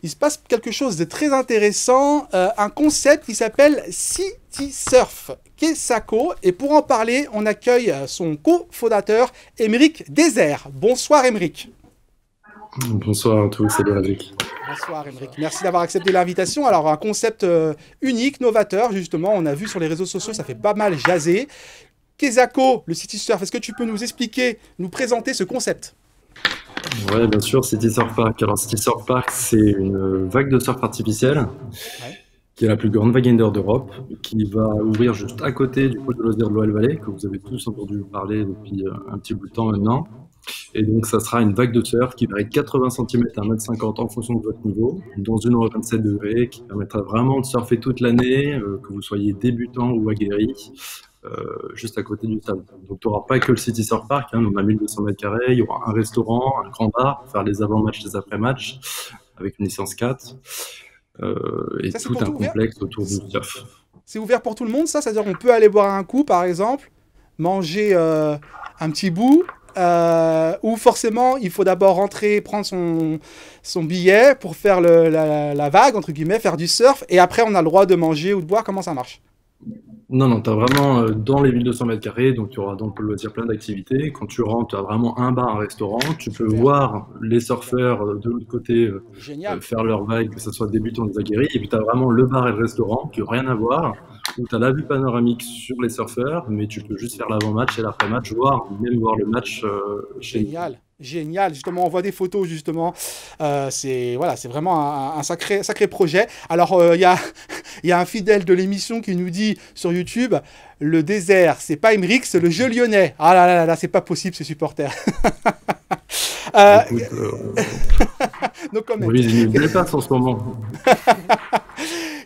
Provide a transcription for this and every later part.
il se passe quelque chose de très intéressant, un concept qui s'appelle City Surf, Kesako. Et pour en parler, on accueille son cofondateur, Émeric Désert. Bonsoir Émeric. Bonsoir à tous, salut Razik. Bonsoir Émeric, merci d'avoir accepté l'invitation. Alors un concept unique, novateur, justement, on a vu sur les réseaux sociaux, ça fait pas mal jaser. Kesako, le City Surf, est-ce que tu peux nous expliquer, nous présenter ce concept? Ouais, bien sûr, City Surf Park. Alors, City Surf Park, c'est une vague de surf artificielle Ouais. qui est la plus grande vague indoor d'Europe, qui va ouvrir juste à côté du pôle de loisirs de l'OL Valley, que vous avez tous entendu parler depuis un petit bout de temps maintenant. Et donc, ça sera une vague de surf qui varie de 80 cm à 1,50 m en fonction de votre niveau, dans une eau à 27 degrés, qui permettra vraiment de surfer toute l'année, que vous soyez débutant ou aguerri. Juste à côté du stade. Donc tu n'auras pas que le City Surf Park, hein, on a 1200 mètres carrés, il y aura un restaurant, un grand bar pour faire les avant-matchs, les après-matchs, avec une licence 4, et Ça, c'est tout pour un tout ouvert? complexe autour du surf. C'est ouvert pour tout le monde, ça? C'est-à-dire qu'on peut aller boire un coup, par exemple, manger un petit bout, ou forcément, il faut d'abord rentrer, prendre son billet pour faire la vague, entre guillemets, faire du surf, et après, on a le droit de manger ou de boire. Comment ça marche? Non, non, tu as vraiment dans les 1200 mètres carrés, donc tu auras dans le pôle loisir plein d'activités. Quand tu rentres, tu as vraiment un bar, un restaurant. Tu peux Super. voir les surfeurs de l'autre côté Génial. faire leur vague, que ce soit débutant ou des aguerris. Et puis tu as vraiment le bar et le restaurant qui n'ont rien à voir, où tu as la vue panoramique sur les surfeurs, mais tu peux juste faire l'avant-match et l'après-match, voire même voir le match chez nous. Génial. Génial, justement, on voit des photos, justement. C'est voilà, c'est vraiment un sacré projet. Alors, il y a un fidèle de l'émission qui nous dit sur YouTube, le désert, c'est pas Émeric, c'est le jeu lyonnais. Ah là là là, là, c'est pas possible, ces supporters. Euh, Écoute, no comment. on vise une belle place en ce moment.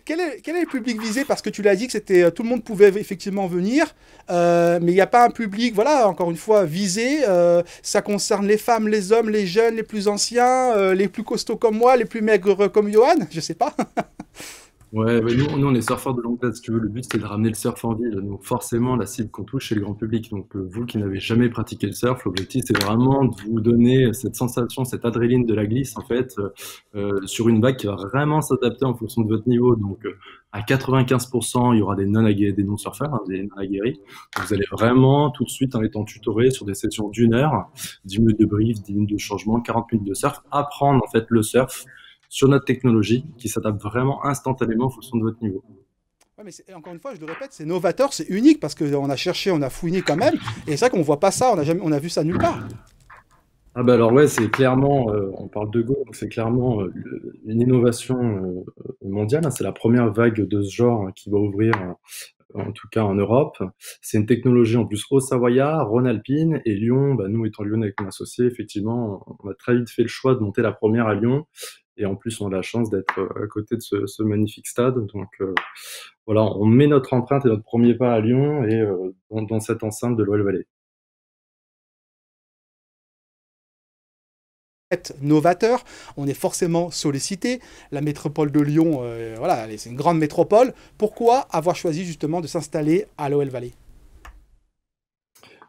Quel est le public visé? Parce que tu l'as dit que c'était tout le monde pouvait effectivement venir, mais il n'y a pas un public, voilà, encore une fois, visé. Ça concerne les femmes, les hommes, les jeunes, les plus anciens, les plus costauds comme moi, les plus maigres comme Johan, je sais pas. Ouais, mais nous, on est surfeurs de longue date, si tu veux. Le but, c'est de ramener le surf en ville. Donc, forcément, la cible qu'on touche, c'est le grand public. Donc, vous qui n'avez jamais pratiqué le surf, l'objectif, c'est vraiment de vous donner cette sensation, cette adrénaline de la glisse, en fait, sur une vague qui va vraiment s'adapter en fonction de votre niveau. Donc, à 95%, il y aura des non-aguerris, des non-surfeurs, hein, des non-aguerris. Vous allez vraiment, tout de suite, en étant tutoré sur des sessions d'une heure, 10 minutes de brief, 10 minutes de changement, 40 minutes de surf, apprendre, en fait, le surf sur notre technologie qui s'adapte vraiment instantanément en fonction de votre niveau. Ouais, mais encore une fois, je le répète, c'est novateur, c'est unique parce qu'on a cherché, on a fouiné quand même, et c'est vrai qu'on voit pas ça, on a vu ça nulle part. Ah bah alors ouais, c'est clairement, on parle de Go, donc c'est clairement une innovation mondiale, hein. C'est la première vague de ce genre hein, qui va ouvrir, en tout cas en Europe. C'est une technologie en plus Haut-Savoyard, Rhône-Alpine et Lyon. Bah, nous étant lyonnais avec mon associé, effectivement, on a très vite fait le choix de monter la première à Lyon. Et en plus, on a la chance d'être à côté de ce magnifique stade. Donc voilà, on met notre empreinte et notre premier pas à Lyon et dans cette enceinte de l'OL Valley. Novateur, on est forcément sollicité. La métropole de Lyon, voilà, c'est une grande métropole. Pourquoi avoir choisi justement de s'installer à l'OL Valley?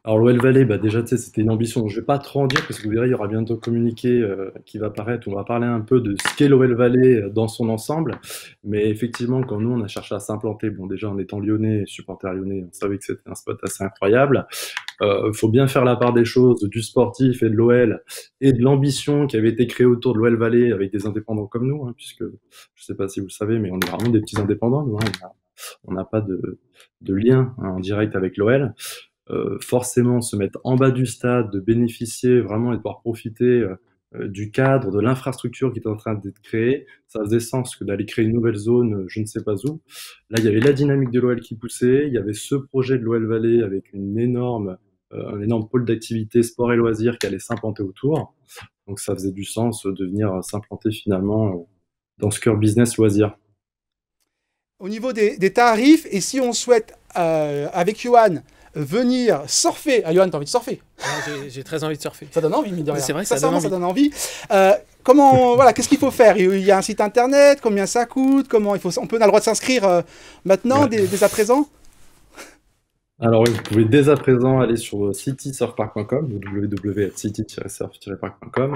Alors l'OL Valley, bah déjà, tu sais, c'était une ambition. Je vais pas trop en dire parce que vous verrez, il y aura bientôt un communiqué qui va paraître. On va parler un peu de ce qu'est l'OL Valley dans son ensemble. Mais effectivement, quand nous, on a cherché à s'implanter, bon, déjà en étant lyonnais, supporter lyonnais, on savait que c'était un spot assez incroyable. Faut bien faire la part des choses du sportif et de l'OL et de l'ambition qui avait été créée autour de l'OL Valley avec des indépendants comme nous, hein, puisque je sais pas si vous le savez, mais on est vraiment des petits indépendants, nous, hein. On n'a pas de lien hein, en direct avec l'OL. Forcément se mettre en bas du stade, de bénéficier vraiment et de pouvoir profiter du cadre, de l'infrastructure qui est en train d'être créée, ça faisait sens que d'aller créer une nouvelle zone, je ne sais pas où. Là, il y avait la dynamique de l'OL qui poussait, il y avait ce projet de l'OL Valley avec un énorme pôle d'activité sport et loisirs qui allait s'implanter autour. Donc ça faisait du sens de venir s'implanter finalement dans ce cœur business loisir. Au niveau des tarifs, et si on souhaite, avec Johan, venir surfer. Ah, Johan, t'as envie de surfer? Ouais, j'ai très envie de surfer. Ça donne envie, mine de rien. C'est vrai, Sincèrement, ça donne envie. Voilà, qu'est-ce qu'il faut faire? Il y a un site internet, combien ça coûte, on a le droit de s'inscrire maintenant, Ouais. dès à présent? Alors oui, vous pouvez dès à présent aller sur citysurfpark.com, www.city-surf-park.com.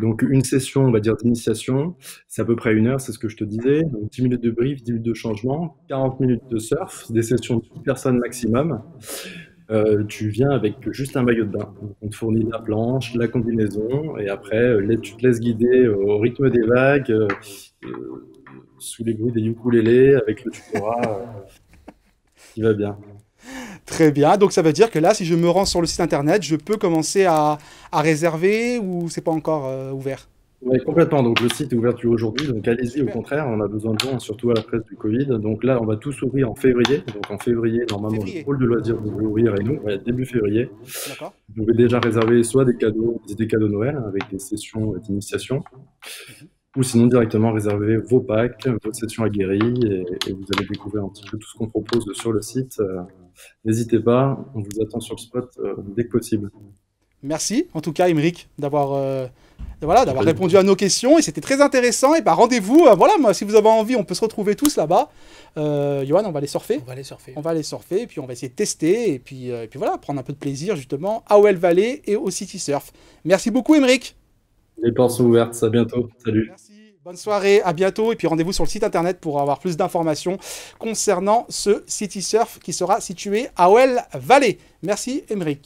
Donc une session, on va dire, d'initiation, c'est à peu près 1 heure, c'est ce que je te disais. Donc 10 minutes de brief, 10 minutes de changement, 40 minutes de surf, des sessions de 10 personnes maximum. Tu viens avec juste un maillot de bain. Donc, on te fournit la planche, la combinaison, et après, tu te laisses guider au rythme des vagues, sous les bruits des ukulélés, avec le tutorat qui va bien. Très bien. Donc ça veut dire que là, si je me rends sur le site internet, je peux commencer à réserver ou c'est pas encore ouvert? Oui, complètement. Donc le site est ouvert depuis aujourd'hui, donc allez-y, au Super. contraire, on a besoin de vous, hein, surtout à la presse du Covid. Donc là, on va tous ouvrir en février. Donc en février, normalement, le Février. pôle de loisirs devrait ouvrir et nous, ouais, début février. D'accord. Vous pouvez déjà réserver soit des cadeaux Noël hein, avec des sessions d'initiation, Mhm. ou sinon directement réserver vos packs, vos sessions aguerries, et vous allez découvrir un petit peu tout ce qu'on propose sur le site. N'hésitez pas, on vous attend sur le spot dès que possible. Merci, en tout cas, Émeric, voilà, d'avoir Pas du répondu tout. à nos questions. Et c'était très intéressant. Et bah, rendez-vous. Voilà, moi, si vous avez envie, on peut se retrouver tous là-bas. Johan, on va aller surfer. On va aller surfer. On va aller surfer. Et puis, on va essayer de tester. Et puis voilà, prendre un peu de plaisir, justement, à Well Valley et au City Surf. Merci beaucoup, Émeric. Les portes sont ouvertes, à bientôt. Salut. Merci. Bonne soirée. À bientôt. Et puis, rendez-vous sur le site internet pour avoir plus d'informations concernant ce City Surf qui sera situé à Well Valley. Merci, Émeric.